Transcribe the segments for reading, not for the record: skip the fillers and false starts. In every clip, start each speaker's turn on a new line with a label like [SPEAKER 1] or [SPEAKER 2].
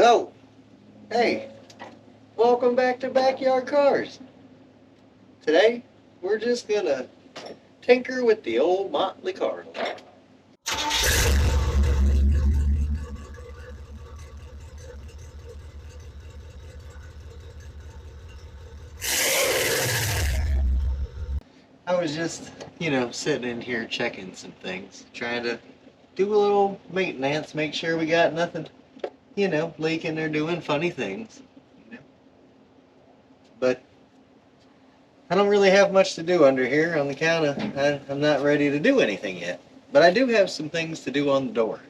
[SPEAKER 1] So, hey, welcome back to Backyard Cars. Today, we're just gonna tinker with the old Motley Carlo. I was just, sitting in here checking some things, trying to do a little maintenance, make sure we got nothing, leaking or doing funny things. You know. But I don't really have much to do under here on the counter. I'm not ready to do anything yet. But I do have some things to do on the door.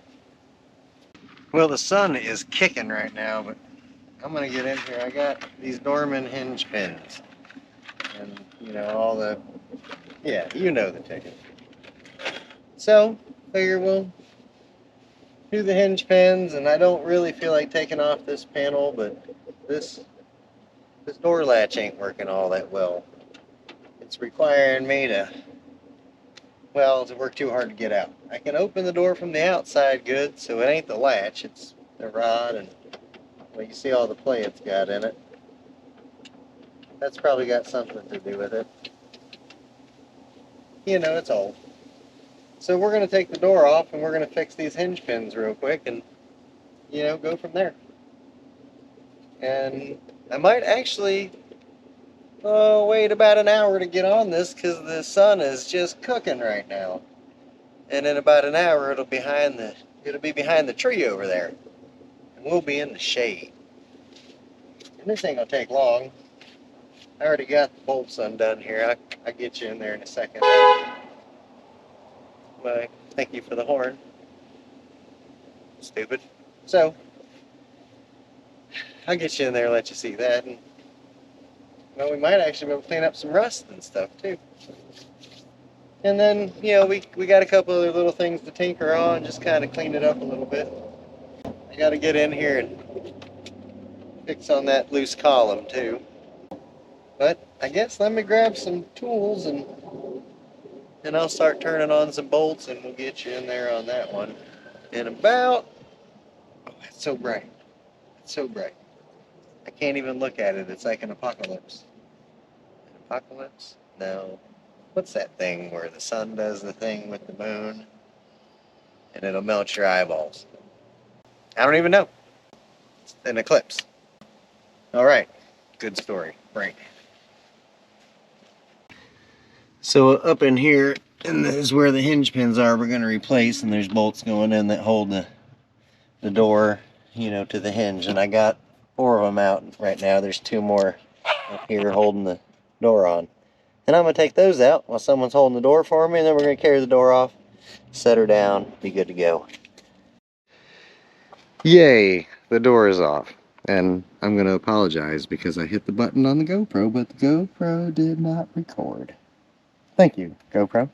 [SPEAKER 1] Well, the sun is kicking right now, but I'm gonna get in here. I got these Dorman hinge pins. And, all the, yeah, the ticket. So, figure we'll do the hinge pins, and I don't really feel like taking off this panel, but this door latch ain't working all that well. It's requiring me to work too hard to get out. I can open the door from the outside good, so it ain't the latch, it's the rod, and you see all the play it's got in it. That's probably got something to do with it. It's old. So we're going to take the door off and we're going to fix these hinge pins real quick and, go from there. And I might actually wait about an hour to get on this because the sun is just cooking right now. And in about an hour it'll be behind the tree over there. And we'll be in the shade. And this ain't going to take long. I already got the bolts undone here. I'll get you in there in a second. Well, thank you for the horn. Stupid. So, I'll get you in there and let you see that. And, we might actually be able to clean up some rust and stuff, too. And then, we got a couple other little things to tinker on, just kind of clean it up a little bit. I got to get in here and fix on that loose column, too. But I guess let me grab some tools and I'll start turning on some bolts and we'll get you in there on that one. In about, it's so bright. It's so bright. I can't even look at it. It's like an apocalypse. An apocalypse? No. What's that thing where the sun does the thing with the moon and it'll melt your eyeballs? I don't even know. It's an eclipse. All right. Good story. Right. So up in here, and this is where the hinge pins are, we're going to replace, and there's bolts going in that hold the door, to the hinge. And I got 4 of them out right now. There's 2 more up here holding the door on. And I'm going to take those out while someone's holding the door for me, and then we're going to carry the door off, set her down, be good to go. Yay, the door is off. And I'm going to apologize because I hit the button on the GoPro, but the GoPro did not record. Thank you, GoPro.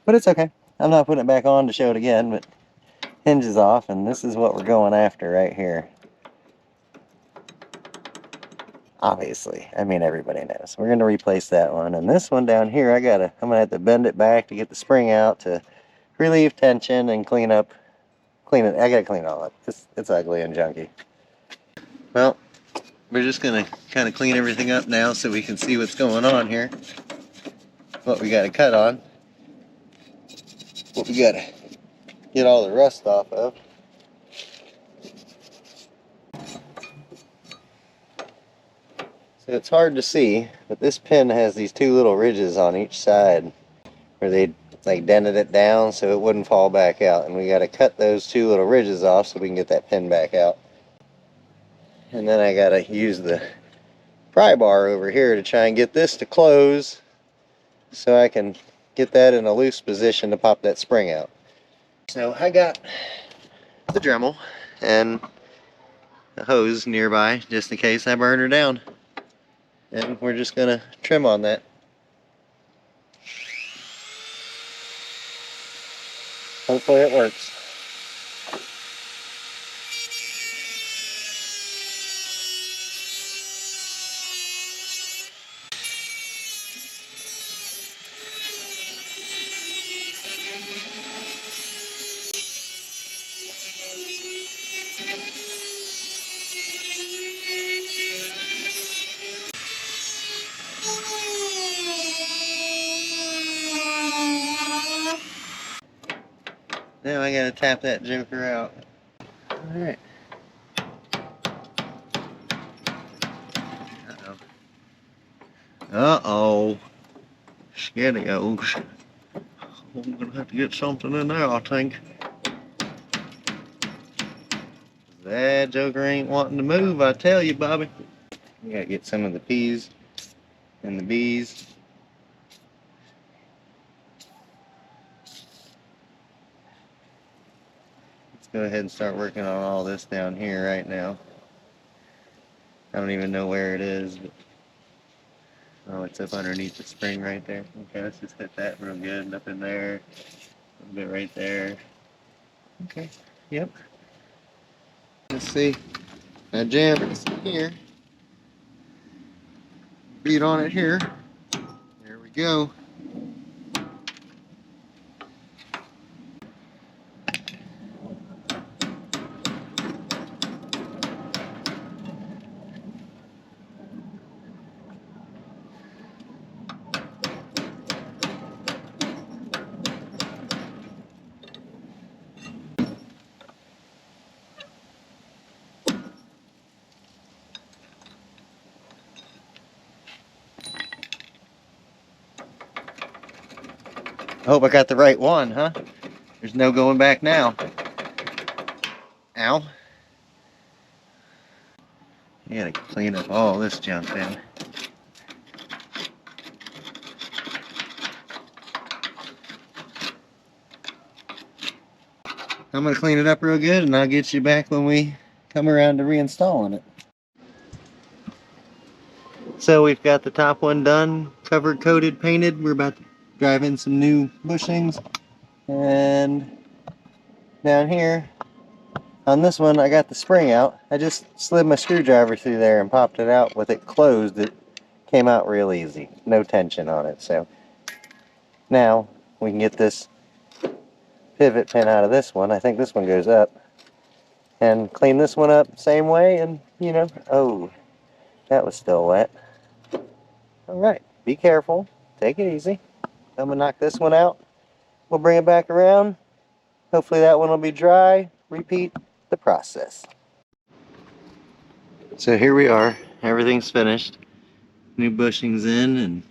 [SPEAKER 1] But it's okay. I'm not putting it back on to show it again, but hinge is off, and this is what we're going after right here. Obviously. I mean, everybody knows. We're going to replace that one. And this one down here, I'm going to have to bend it back to get the spring out to relieve tension and clean it. I got to clean it all up. It's ugly and junky. Well, we're just going to kind of clean everything up now so we can see what's going on here. What we got to cut on. What we got to get all the rust off of. So it's hard to see, but this pin has these 2 little ridges on each side where they like dented it down so it wouldn't fall back out, and we got to cut those 2 little ridges off so we can get that pin back out. And then I got to use the pry bar over here to try and get this to close so I can get that in a loose position to pop that spring out. So I got the Dremel and a hose nearby just in case I burn her down. And we're just going to trim on that. Hopefully it works. Now I gotta tap that joker out. Alright. Uh-oh. Spaghettios. I'm gonna have to get something in there, I think. That joker ain't wanting to move, I tell you, Bobby. We gotta get some of the P's and the B's. Let's go ahead and start working on all this down here right now. I don't even know where it is, but oh, it's up underneath the spring right there. Okay, let's just hit that real good and up in there. A little bit right there. Okay, yep. Let's see. Now jam this in here. Beat on it here. There we go. I hope I got the right one, huh? There's no going back now. Ow. You gotta clean up all this junk then. I'm gonna clean it up real good and I'll get you back when we come around to reinstalling it. So we've got the top one done, covered, coated, painted. We're about to drive in some new bushings. And down here, on this one, I got the spring out. I just slid my screwdriver through there and popped it out. With it closed, it came out real easy. No tension on it. So now we can get this pivot pin out of this one. I think this one goes up. And clean this one up same way, and you know, oh, that was still wet. Alright, be careful. Take it easy. I'm going to knock this one out. We'll bring it back around. Hopefully that one will be dry. Repeat the process. So here we are. Everything's finished. New bushings in, and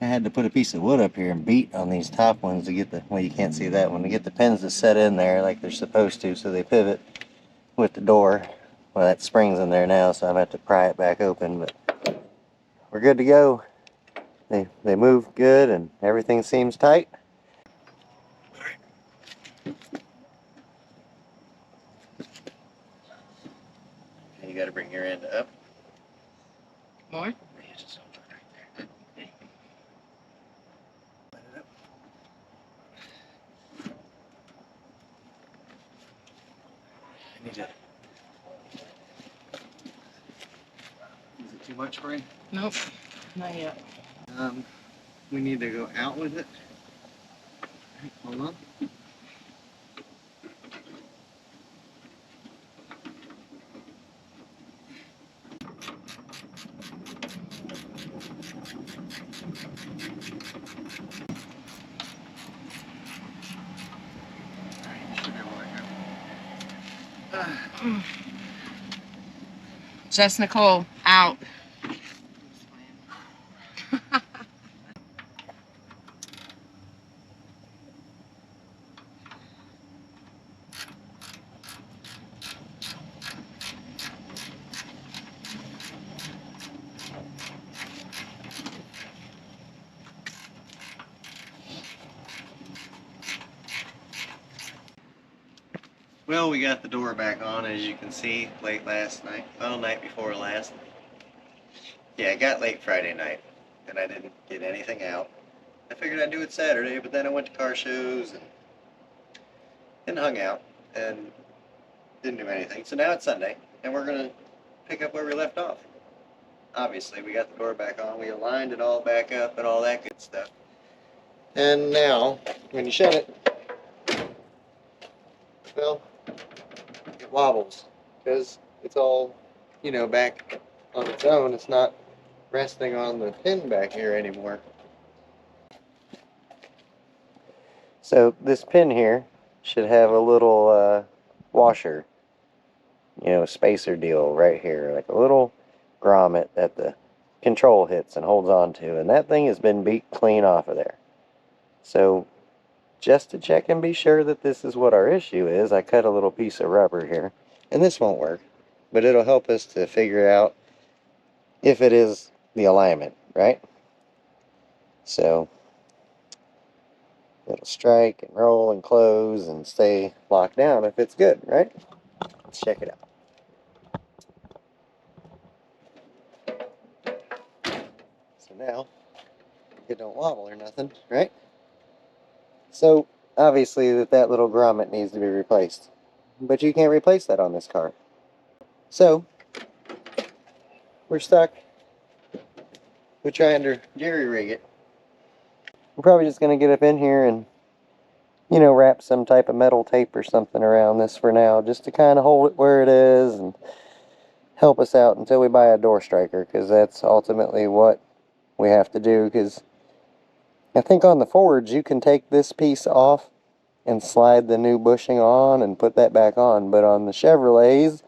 [SPEAKER 1] I had to put a piece of wood up here and beat on these top ones to get the, well, you can't see that one, to get the pins to set in there like they're supposed to, so they pivot with the door. Well, that spring's in there now, so I'm going to have to pry it back open, but we're good to go. They move good and everything seems tight. You got to bring your end up.
[SPEAKER 2] More?
[SPEAKER 1] Yeah, just hold it right there. Okay. Let it up. I need to. Is it too much for you?
[SPEAKER 2] Nope, not yet.
[SPEAKER 1] We need to go out with it. Hold on.
[SPEAKER 2] Jess Nicole, out.
[SPEAKER 1] Well, we got the door back on, as you can see, late last night. Well, night before last. Yeah, it got late Friday night, and I didn't get anything out. I figured I'd do it Saturday, but then I went to car shows and hung out and didn't do anything. So now it's Sunday, and we're going to pick up where we left off. Obviously, we got the door back on. We aligned it all back up and all that good stuff. And now, when you shut it, well, it wobbles because it's all, you know, back on its own. It's not resting on the pin back here anymore. So this pin here should have a little washer, you know, spacer deal right here, like a little grommet that the control hits and holds on to, and that thing has been beat clean off of there. So just to check and be sure that this is what our issue is, I cut a little piece of rubber here, and this won't work, but it'll help us to figure out if it is the alignment, right? So it'll strike and roll and close and stay locked down if it's good, right? Let's check it out. So now it don't wobble or nothing, right? So obviously that little grommet needs to be replaced, but you can't replace that on this car. So we're stuck with trying to jerry rig it. I'm probably just going to get up in here and, you know, wrap some type of metal tape or something around this for now, just to kind of hold it where it is and help us out until we buy a door striker, because that's ultimately what we have to do. Because I think on the Fords you can take this piece off and slide the new bushing on and put that back on, but on the Chevrolets,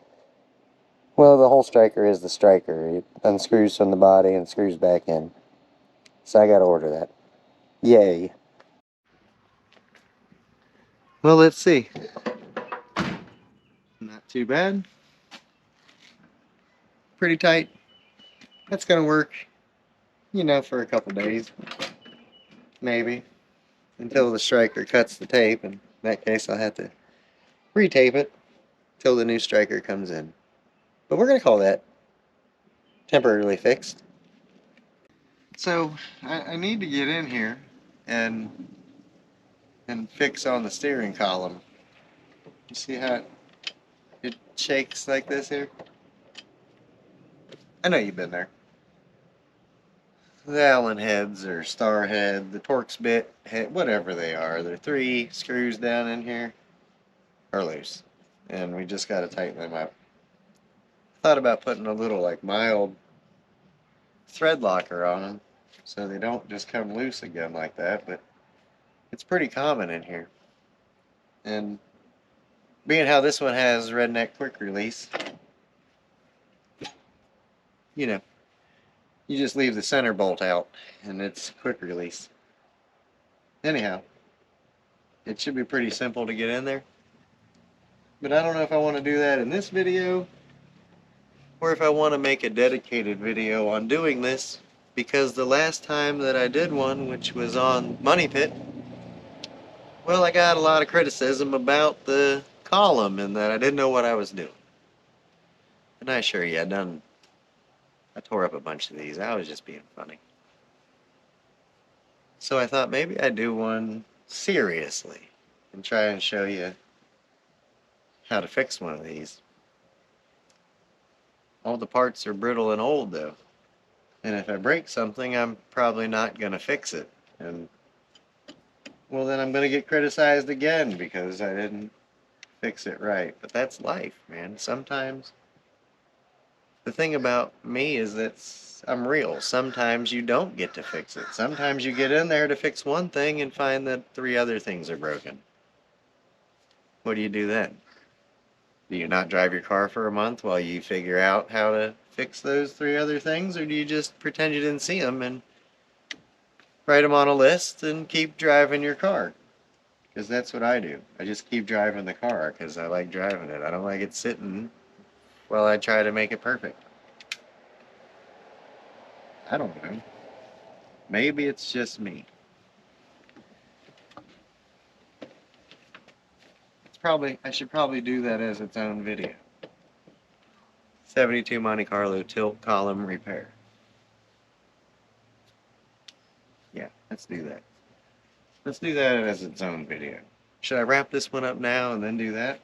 [SPEAKER 1] well, the whole striker is the striker. It unscrews from the body and screws back in. So I gotta order that. Yay. Well, let's see. Not too bad. Pretty tight. That's gonna work, you know, for a couple days. Maybe. Until the striker cuts the tape. In that case, I'll have to retape it till the new striker comes in. But we're gonna call that temporarily fixed. So I need to get in here and fix on the steering column. You see how it shakes like this here? I know you've been there. The Allen heads or star head, the Torx bit head, whatever they are, there are 3 screws down in here are loose, and we just got to tighten them up. Thought about putting a little like mild thread locker on them so they don't just come loose again like that, but it's pretty common in here. And being how this one has redneck quick release, you know, you just leave the center bolt out and it's quick release. Anyhow, it should be pretty simple to get in there. But I don't know if I want to do that in this video or if I want to make a dedicated video on doing this, because the last time that I did one, which was on Money Pit, well, I got a lot of criticism about the column and that I didn't know what I was doing. And I assure you, I tore up a bunch of these. I was just being funny. So I thought maybe I'd do one seriously and try and show you how to fix one of these. All the parts are brittle and old though. And if I break something, I'm probably not going to fix it. And well, then I'm going to get criticized again because I didn't fix it right. But that's life, man. Sometimes the thing about me is that I'm real. Sometimes you don't get to fix it. Sometimes you get in there to fix one thing and find that 3 other things are broken. What do you do then? Do you not drive your car for a month while you figure out how to fix those 3 other things? Or do you just pretend you didn't see them and write them on a list and keep driving your car? Because that's what I do. I just keep driving the car because I like driving it. I don't like it sitting while I try to make it perfect. I don't know. Maybe it's just me. I should probably do that as its own video. 72 Monte Carlo tilt column repair. Yeah, let's do that. Let's do that as its own video. Should I wrap this one up now and then do that?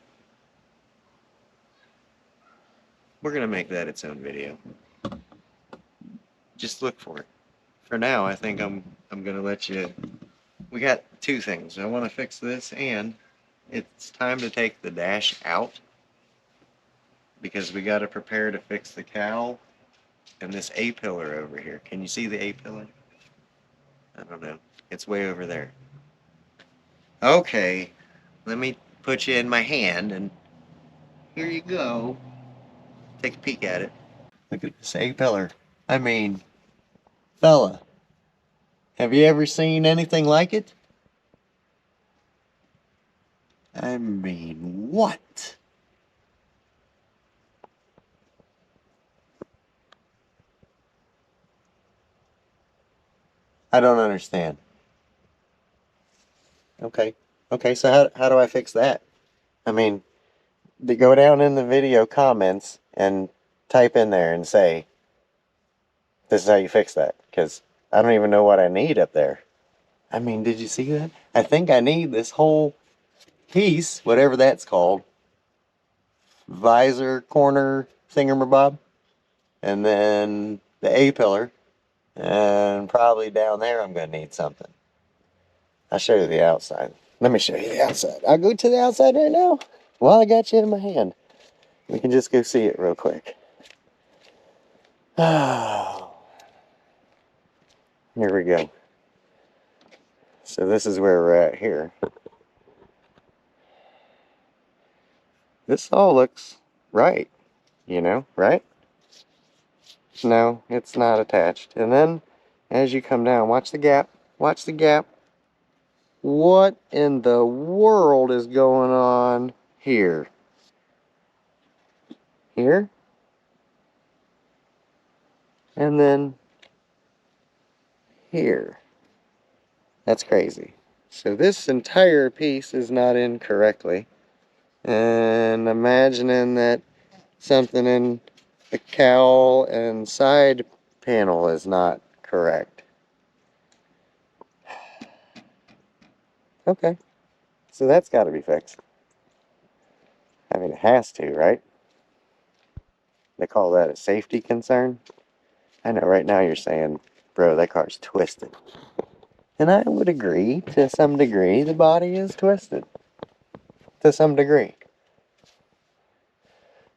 [SPEAKER 1] We're gonna make that its own video. Just look for it. For now, I think I'm gonna let you. We got 2 things. I want to fix this, and it's time to take the dash out because we got to prepare to fix the cowl and this A-pillar over here. Can you see the A-pillar? I don't know. It's way over there. Okay, let me put you in my hand, and here you go. Take a peek at it. Look at this A-pillar. I mean, fella, have you ever seen anything like it? I mean, what? I don't understand. Okay. Okay, so how do I fix that? I mean, go down in the video comments and type in there and say, this is how you fix that. Because I don't even know what I need up there. I mean, did you see that? I think I need this whole piece, whatever that's called. Visor, corner, thingamabob. And then the A-pillar. And probably down there I'm going to need something. I'll show you the outside. Let me show you the outside. I'll go to the outside right now while I got you in my hand. We can just go see it real quick. Oh, here we go. So this is where we're at here. This all looks right, you know, right? No, it's not attached. And then as you come down, watch the gap. Watch the gap. What in the world is going on here? Here? And then here. That's crazy. So this entire piece is not in correctly. And imagining that something in the cowl and side panel is not correct. Okay. So that's got to be fixed. I mean, it has to, right? They call that a safety concern. I know right now you're saying, bro, that car's twisted. And I would agree to some degree the body is twisted. To some degree.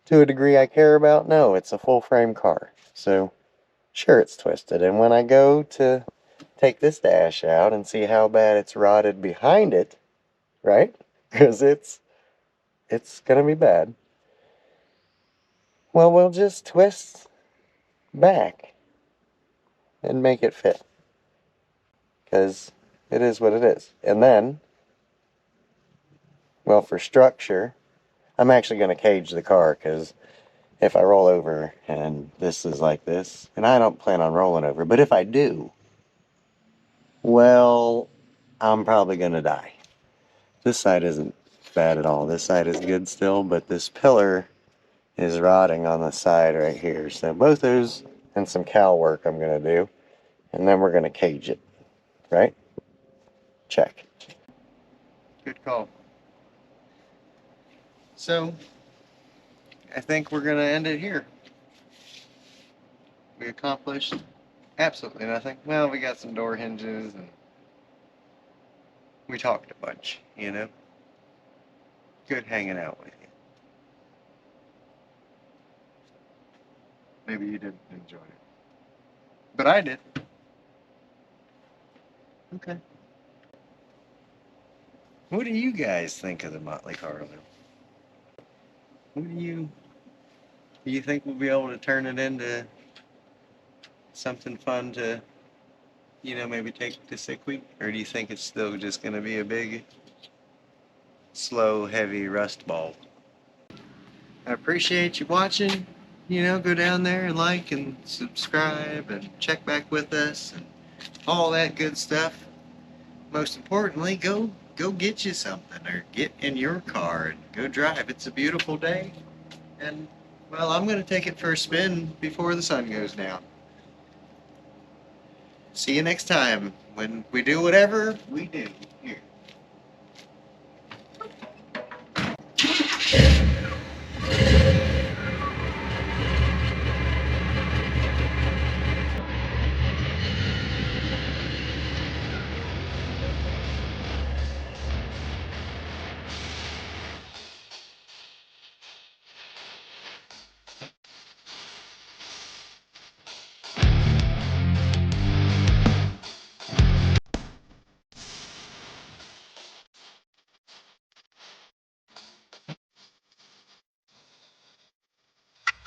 [SPEAKER 1] To a degree I care about, no, it's a full frame car. So, sure it's twisted. And when I go to take this dash out and see how bad it's rotted behind it, right? Because it's going to be bad. Well, we'll just twist back and make it fit. Because it is what it is. And then, well, for structure, I'm actually going to cage the car because if I roll over and this is like this, and I don't plan on rolling over, but if I do, well, I'm probably going to die. This side isn't bad at all. This side is good still, but this pillar is rotting on the side right here. So both those and some cowl work I'm going to do, and then we're going to cage it, right? Check. Good call. So, I think we're going to end it here. We accomplished absolutely nothing. Well, we got some door hinges and we talked a bunch, you know. Good hanging out with you. Maybe you didn't enjoy it. But I did. Okay. What do you guys think of the Motley Carlo? What do you think we'll be able to turn it into something fun to, you know, maybe take to sick week? Or do you think it's still just going to be a big, slow, heavy rust ball? I appreciate you watching. You know, go down there and like and subscribe and check back with us and all that good stuff. Most importantly, go get you something or get in your car and go drive. It's a beautiful day. And, well, I'm going to take it for a spin before the sun goes down. See you next time when we do whatever we do here.